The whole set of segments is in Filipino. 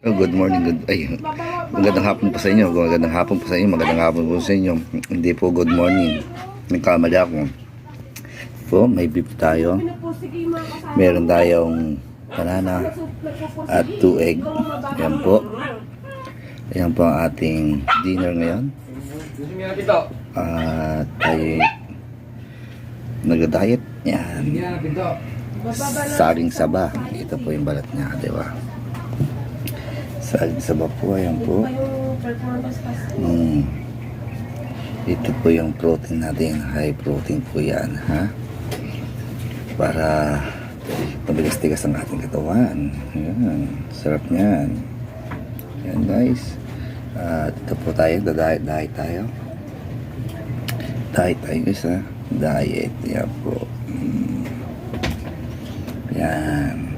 Oh, good morning, magandang hapon po sa inyo, magandang hapon po sa inyo, magandang hapon po sa inyo. Hindi po good morning, nagkamali ako. Po, may beef tayo. Meron tayong banana at 2 egg. Ayan po. Ayan po ang ating dinner ngayon. At tayo nag-diet. Yan. Saging saba. Ito po yung balat niya, di ba? Saging saba po, ayan po. Ito po yung protein natin. High protein po yan, ha? Para mabilis-tigas ang ating katawan. Ayan. Sarap niyan. Ayan, guys. At ito po tayo. Diet tayo. Diet tayo, guys, ha? Diet. Ayan po. Ayan.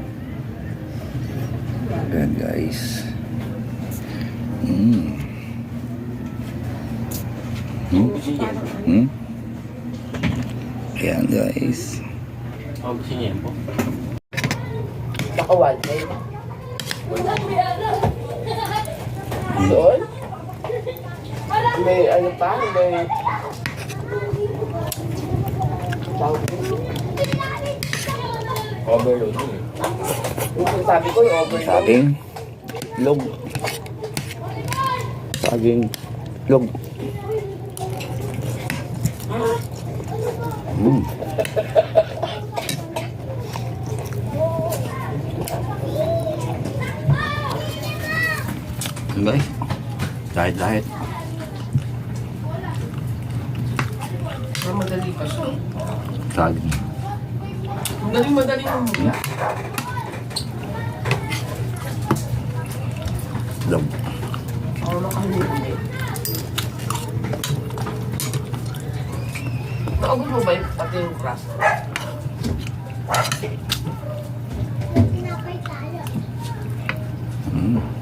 Ayan, guys. Ayan, guys. Nakawan. Doon? May ano pa? May... Overload yun eh. Yung sabi ko yung overload. Saging log. Saging log. Guys, diet. Madali pa siya. Saging. Madali mo. Log. Ako nakahuli. Naubos mo ba yung pati yung crust? Mm.